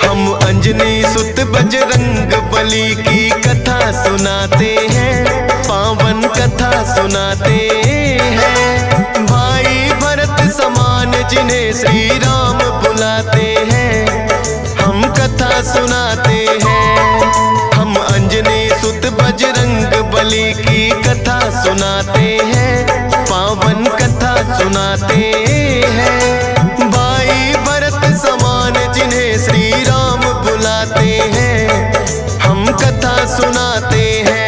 हम अंजनी सुत बजरंग बली की कथा सुनाते हैं, पावन कथा सुनाते हैं। भाई भरत समान जिन्हें श्री राम बुलाते हैं, हम कथा सुनाते हैं। हम अंजनी सुत बजरंग बली की कथा सुनाते हैं, पावन कथा सुनाते हैं। भाई भरत समान जिन्हें श्री राम बुलाते हैं, हम कथा सुनाते हैं।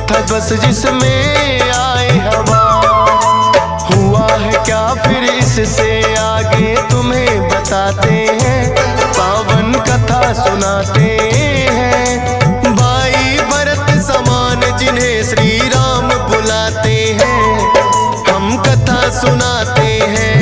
था बस जिसमें आए हवा, हुआ है क्या फिर इससे आगे तुम्हें बताते हैं, पावन कथा सुनाते हैं। भाई भरत समान जिन्हें श्री राम बुलाते हैं, हम कथा सुनाते हैं।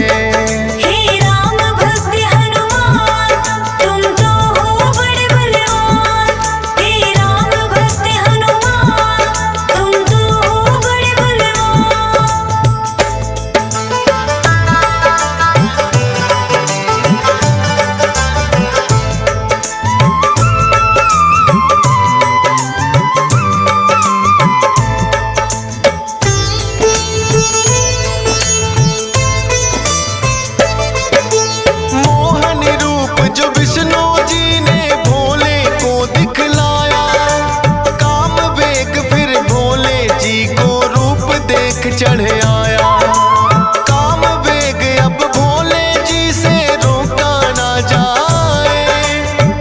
चढ़ आया काम वेग, अब भोले जी से रोका ना जाए।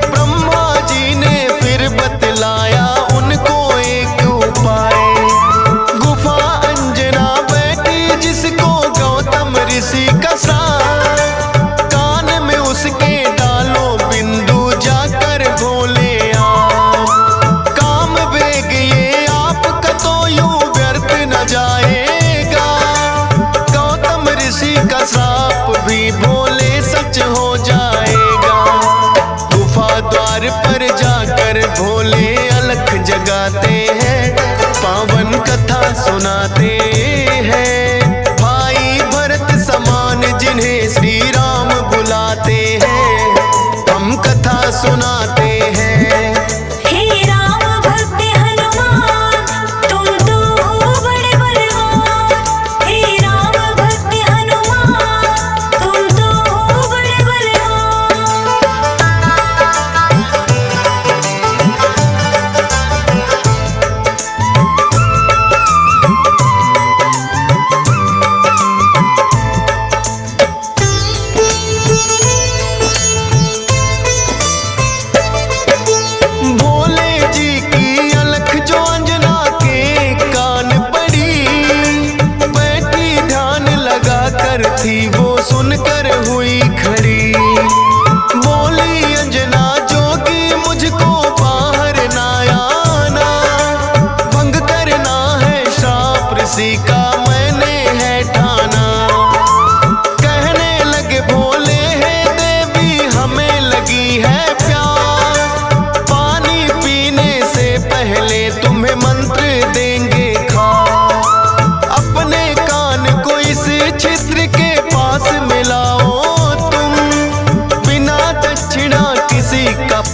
ब्रह्मा जी ने फिर बतलाया उनको एक उपाय, गुफा अंजना बैठी जिसको गौतम ऋषि का साथ, कान में उसके डालो बिंदु जाकर भोले आप। काम वेग ये आपका तो यूं व्यर्थ न जाए, साप भी भोले सच हो जाएगा। गुफा द्वार पर जाकर भोले अलख जगाते हैं, पावन कथा सुनाते हैं। भाई भरत समान जिन्हें श्री राम बुलाते हैं, हम कथा सुनाते हैं।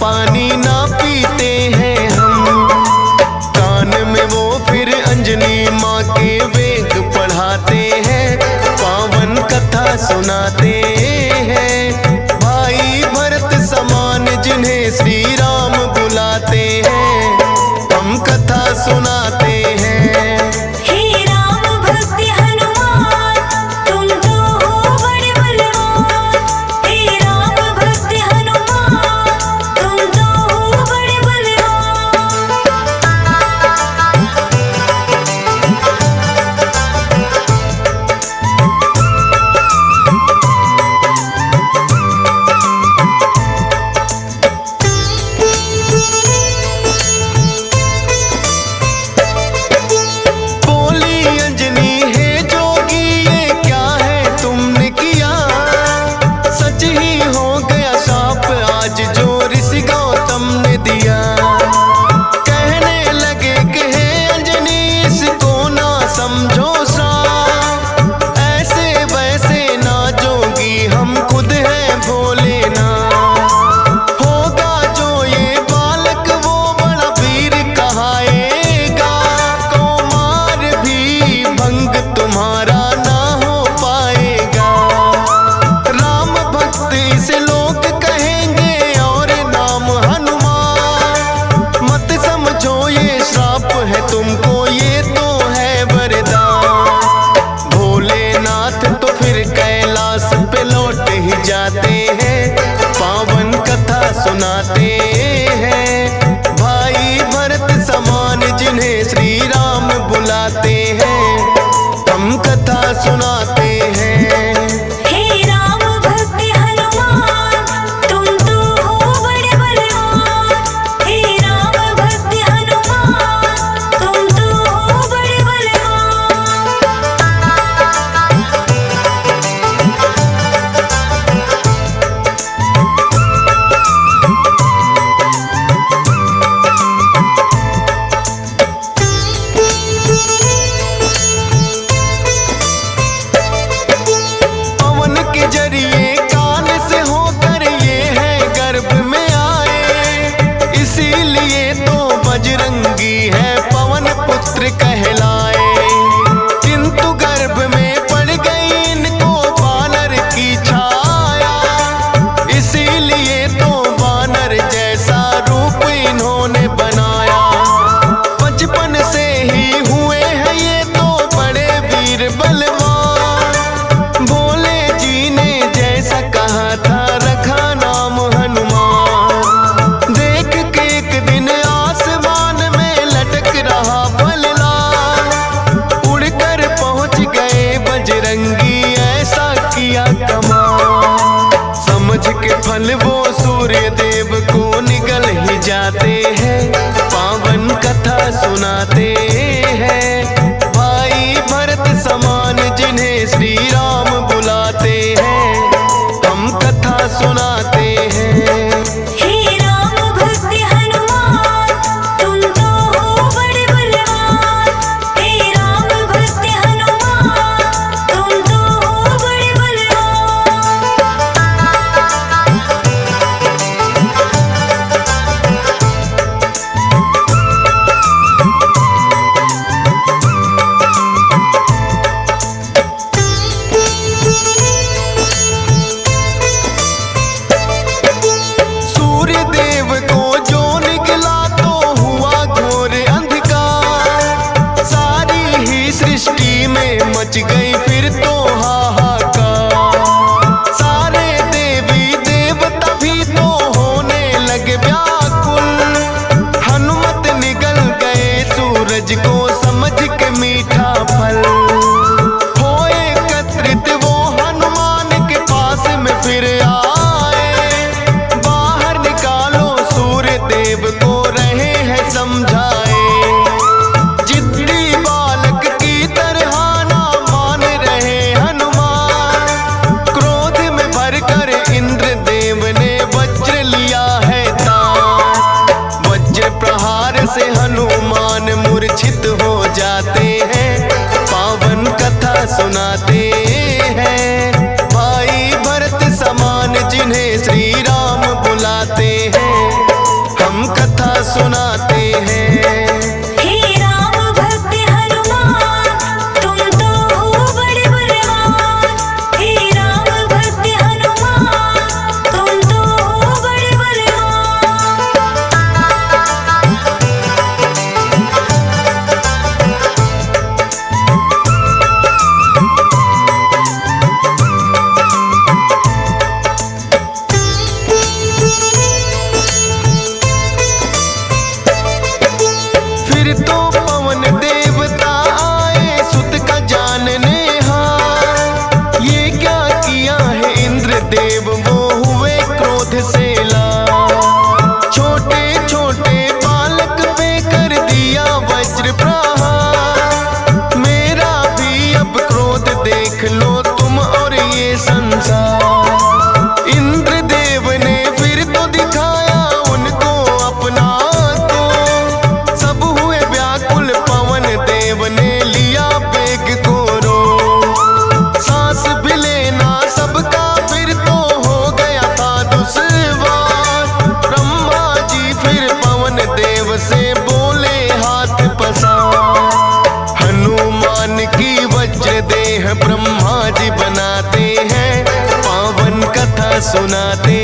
पानी ना पीते हैं हम। कान में वो फिर अंजनी माँ के वेद पढ़ाते हैं, पावन कथा सुनाते हैं। भाई भरत समान जिन्हें श्री राम बुलाते हैं, हम कथा सुनाते हैं। हे राम भक्त हनुमान, तुम तो हो बड़े बलवान। हे राम भक्त हनुमान, तुम तो हो बड़े बलवान। बोली अंजनी है जोगी, ये क्या है तुमने किया? सच ही हो गया शाप आज जो ऋषि गौतम ने दिया। कहने लगे कि हे अंजनी इसको ना समझो श्राप, ऐसे वैसे ना जोगी हम खुद हैं भोले ना। होगा जो ये बालक वो बड़ा वीर कहाएगा, कुमार भी भंग तुम्हारा ना हो पाएगा। राम भक्त इसे लोग कहेंगे और नाम हनुमान। मत समझो ये श्राप है तुमको, ये तो है वरदान। भोलेनाथ तो फिर कैलाश पे लौट ही जाते हैं, पावन कथा सुनाते हैं। भाई भरत समान जिन्हें श्री राम बुलाते हैं, हम कथा सुनाते हैं। हे राम भक्त हनुमान, तुम तो हो बड़े बलवान। हे राम भक्त हनुमान, तुम तो हो बड़े बलवान। पवन के जरिए कान से होकर ये है गर्भ में आए, इसीलिए तो बजरंगी है पवन पुत्र कहलाए। किंतु गर्भ में पड़ गई इनको वानर की छाया, इसीलिए तो वानर जैसा रूप इन्होंने बनाया। बचपन से ही हुए हैं ये तो बड़े वीर बलवान। भोले जी ने जैसा कहा था रखा नाम हनुमान। देख के एक दिन आसमान में लटक रहा फलदार, उड़कर पहुंच गए बजरंगी ऐसा किया कमाल। समझ के फल वो सूर्य देव को निगल ही जाते हैं, पावन कथा सुनाते हैं। भाई भरत समान जिन्हें श्री राम बुलाते हैं, हम कथा सुनाते हैं। हे राम भक्त हनुमान, तुम तो हो बड़े बलवान। हे राम भक्त हनुमान, तुम तो हो बड़े बलवान। सूर्य देव को जो निकला तो हुआ घोर अंधकार, सारी ही सृष्टि में मच गई फिर तो हाहाकार। सारे देवी देवता भी तो होने लगे व्याकुल, हनुमत निगल गए सूरज को समझ के मीठा फल। हो एकत्रित वो हनुमान के पास में फिर आए, बाहर निकालो सूर्य देव को रहे हैं समझाए। जिद्दी बालक की तरह ना मान रहे हनुमान, क्रोध में भरकर इंद्र देव ने वज्र लिया है तान। वज्र प्रहार से हनुमान मूर्छित हो जाते हैं, पावन कथा सुनाते हैं। भाई भरत समान जिन्हें श्री राम बुलाते हैं, सुनाते हैं। हे राम भक्त हनुमान, तुम तो हो बड़े बलवान। हे राम भक्त हनुमान, तुम तो हो बड़े बलवान। फिर तो पवन देवता आए सुत का जानने हार। ये क्या किया है इंद्र देव, वो हुए क्रोध से लाल। छोटे छोटे बालक पे कर दिया वज्र प्रहार। मेरा भी अब क्रोध देख लो तुम और ये संसार। इंद्र देव ने फिर तो दिखाया उनको अपना तो। सब हुए व्याकुल, पवन देव ने लिया बेग को रो। सांस भी लेना सबका फिर तो हो गया था दुश्वार। ब्रह्मा जी फिर पवन देव से बोले हाथ पसार। हनुमान की वज्र देह ब्रह्मा जी बनाते हैं, पावन कथा सुनाते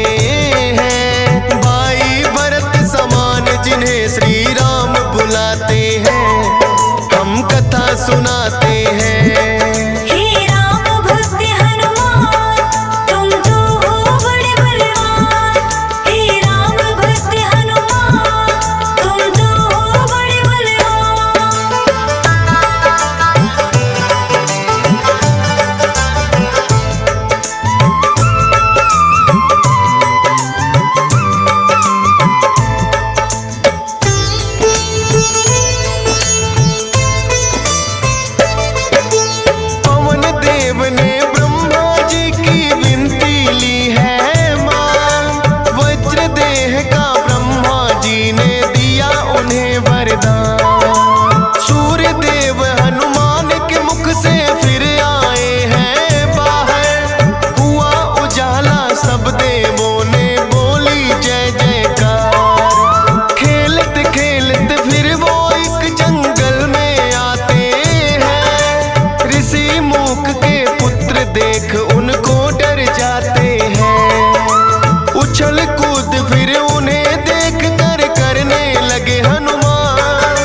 हैं। भाई भरत समान जिन्हें श्री राम बुलाते हैं, हम कथा सुनाते हैं। हे राम भक्त हनुमान, तुम तो हो बड़े बलवान। हे राम भक्त हनुमान, तुम तो हो बड़े बलवान। पवन देव ने ब्रह्मा जी की विनती ली है मान। वज्र देह का ब्रह्मा जी ने दिया उन्हें वरदान। सूर्य देव हनुमान के मुख से फिर आए हैं बाहर। हुआ उजाला, सब देवों ने बोली जय जयकार। खेलते खेलते फिर वो एक जंगल में आते हैं। ऋषि मूक के पुत्र देख उनको डर जाते हैं। उछल कूद फिर उन्हें देख कर करने लगे हनुमान।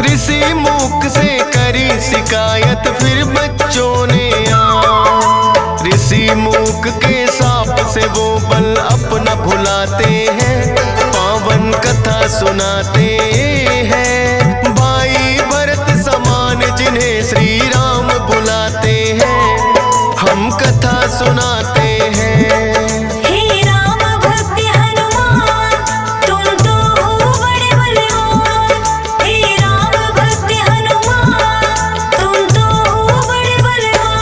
ऋषि मूक से करी शिकायत फिर बच्चों ने आन। ऋषि मूक के साप से वो बल अपना भुलाते हैं, पावन कथा सुनाते हैं। भाई भरत समान जिन्हें श्री राम बुलाते हैं, हम कथा सुनाते हैं। हे राम भक्त हनुमान, तुम तो हो बड़े बलवान। हे राम भक्त हनुमान, तुम तो हो बड़े बलवान।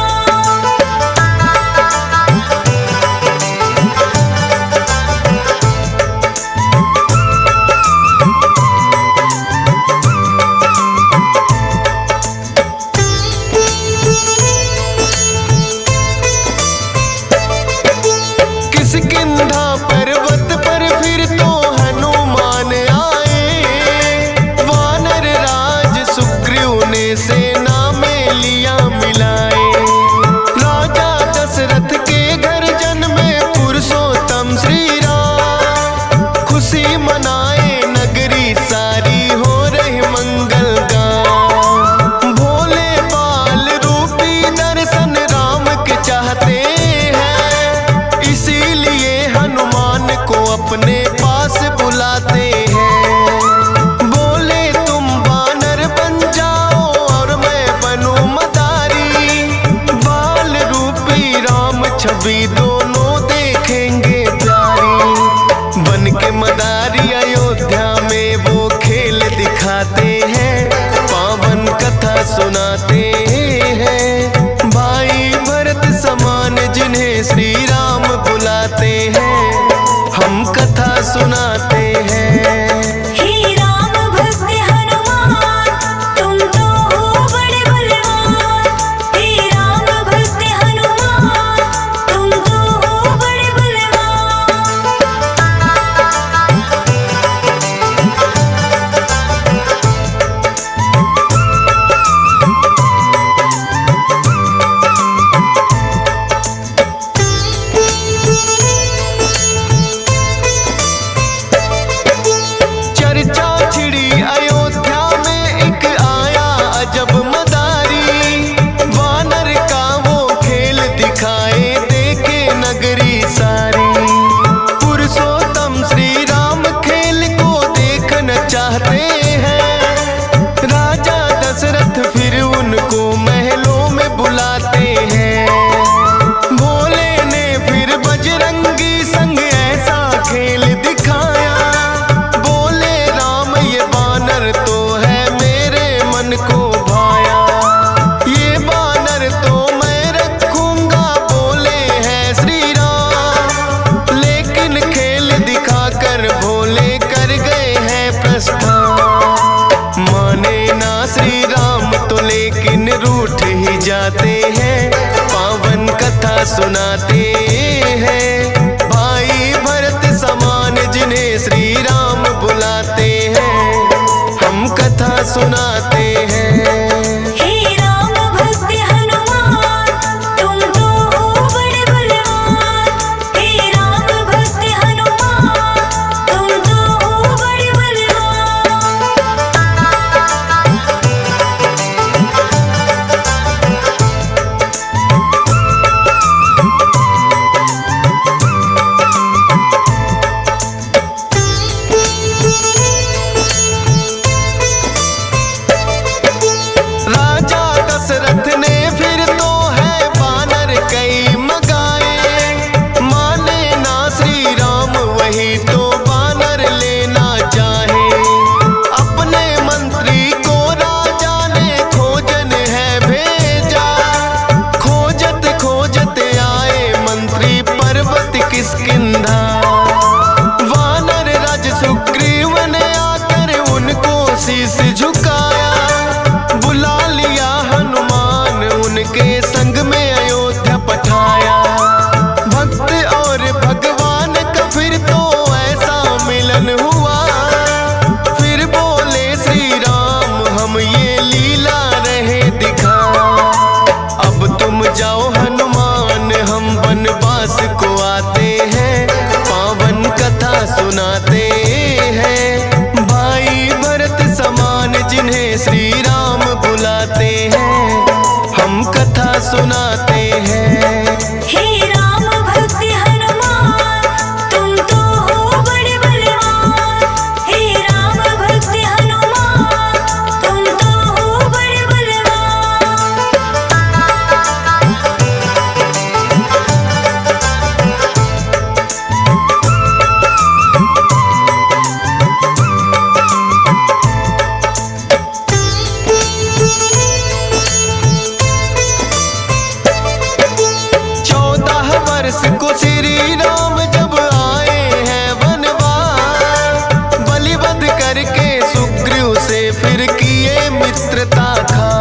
सुनाते हैं। भाई भरत समान जिन्हें श्री राम बुलाते हैं, हम कथा सुनाते हैं। हे राम भक्त हनुमान, तुम तो हो बड़े बलवान। हे राम भक्त हनुमान, तुम तो हो बड़े बलवान। राजा दशरथ ने फिर तो है बानर कई मगाए, माने ना श्री राम वही तो बानर लेना चाहे। अपने मंत्री को राजा ने खोजन है भेजा, खोजत खोजत आए मंत्री पर्वत किष्किंधा। वानर राज सुग्रीव ने आकर उनको शीश झुकाया, बुला लिया हनुमान उनके संग में अयोध्या पठाया। भक्त और भगवान का फिर तो ऐसा मिलन हुआ, फिर बोले श्री राम हम ये लीला रहे दिखा। अब तुम जाओ हनुमान हम वनवास को आते हैं, पावन कथा सुनाते हैं। भाई भरत समान जिन्हें श्री राम बुलाते हैं, हम कथा सुनाते हैं। हे राम भक्त हनुमान, तुम तो हो बड़े बलवान। हे राम भक्त हनुमान, तुम तो हो बड़े बलवान। वर्ष को श्री राम जब आए हैं वनवास, बलिवध करके सुग्रीव से फिर किए मित्रता खा।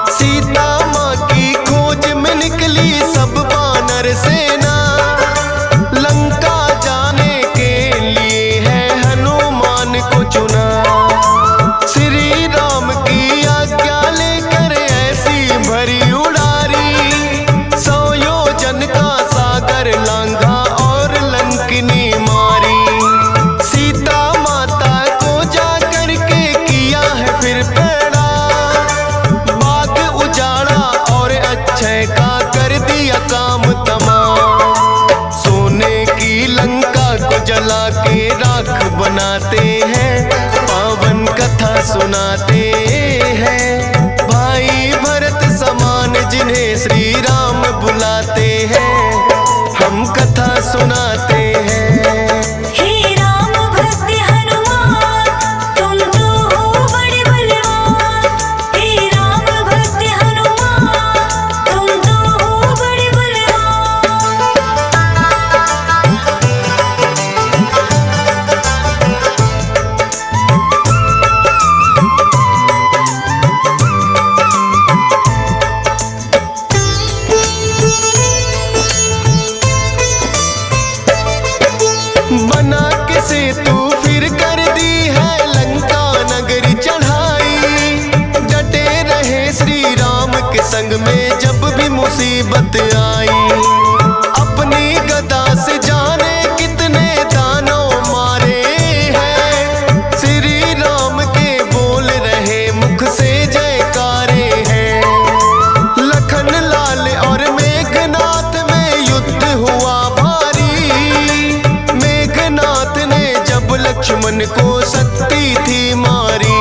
सीता माँ की खोज में निकली सब वानर सेना, लंका जाने के लिए है हनुमान को चुना। श्री राम की आज्ञा लेकर ऐसी भरी उड़ारी, 100 योजन का सागर लांघा और लंकिनी मारी। सीता माता को जाकर के किया है फिर पैड़ा, बाग उजाड़ा और अक्षय का कर दिया काम तमाम। सोने की लंका को जला के राख बनाते हैं, पावन कथा सुनाते हैं। भाई भरत समान जिन्हें श्री राम बुलाते हैं, हम कथा सुनाते हैं। हे राम भक्त हनुमान, तुम तो हो बड़े बलवान। हे राम भक्त हनुमान, तुम तो हो बड़े बलवान। बना के सेतु फिर कर दी है लंका नगरी चढ़ाई। डटे रहे श्री राम के संग में जब भी मुसीबत आई। अपनी गदा से जाने कितने दानव मारे हैं, श्री राम के बोल रहे मुख से जयकारे हैं। लखन लाल और मेघनाथ में युद्ध हुआ भारी, मेघनाथ ने जब लक्ष्मण को शक्ति थी मारी।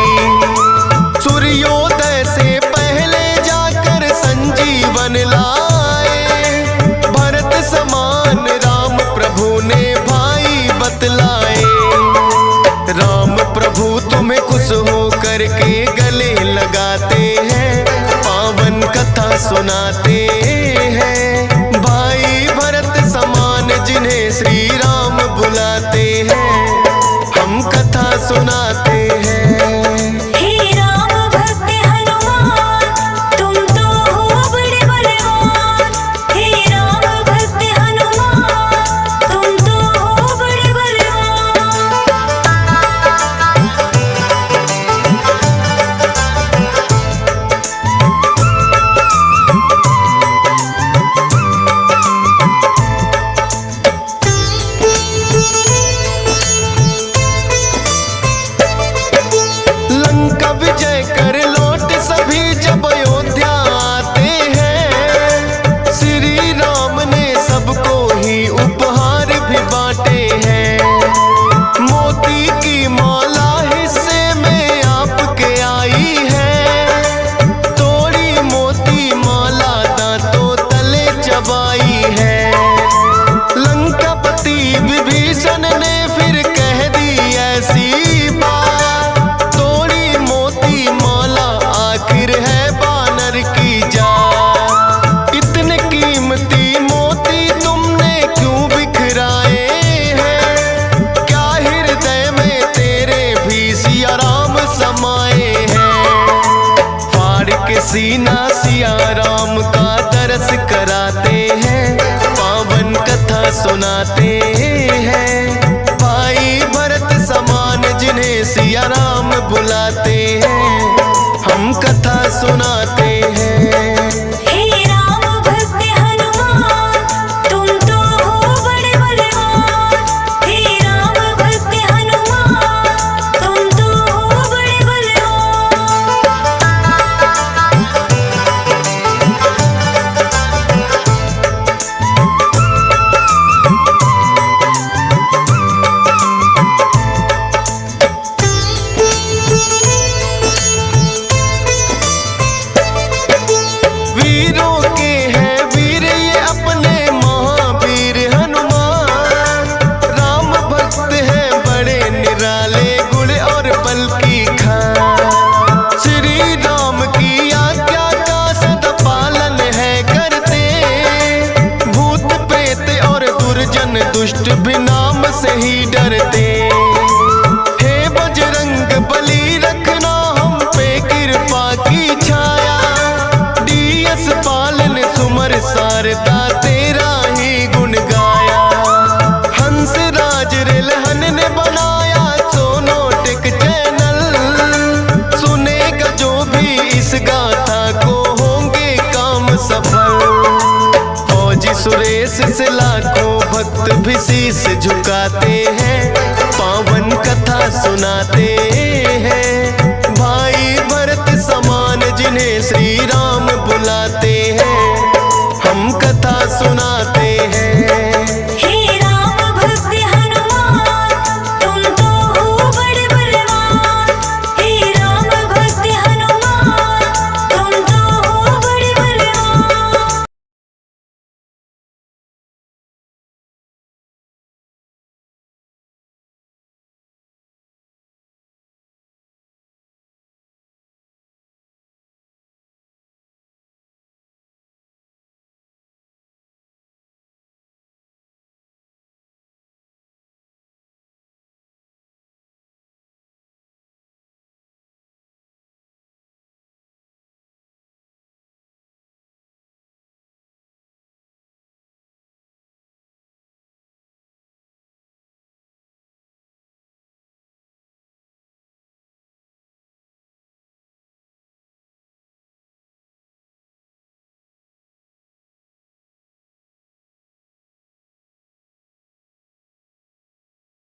सूर्योदय से पहले जाकर संजीवन लाए, भरत समान राम प्रभु ने भाई बतलाए। राम प्रभु तुम्हें खुश हो करके गले लगाते हैं, पावन कथा सुनाते हैं। भाई भरत समान जिन्हें श्री राम बुलाते हैं, हम कथा सुनाते हैं। हे राम भक्त हनुमान, तुम तो हो बड़े बलवान। हे राम सुनाते हैं। भाई भरत समान जिन्हें सिया राम बुलाते हैं, हम कथा सुनाते हैं। हे राम भक्त हनुमान, तुम तो हो बड़े बलवान। हे राम भक्त हनुमान, तुम तो हो बड़े बलवान। वीरों के हैं वीर ये अपने महावीर हनुमान। राम भक्त हैं बड़े निराले, गुण और बल की खान। श्री राम की आज्ञा का सदा पालन है करते, भूत प्रेत और दुर्जन दुष्ट भी नाम से ही डरते। हे बजरंग बली रखना हम पे कृपा की छाया, डीएस पालन सुमर सारदा तेरा ही गुण गाया। हंस राज रिलहन ने बनाया सोनोटिक चैनल, सुनेगा जो भी इस गाथा को होंगे काम सफल। फौजी सुरेश से लाखों भक्त भी शीश झुकाते हैं, पावन कथा सुनाते हैं। भाई भरत समान जिन्हें श्री राम बुलाते हैं,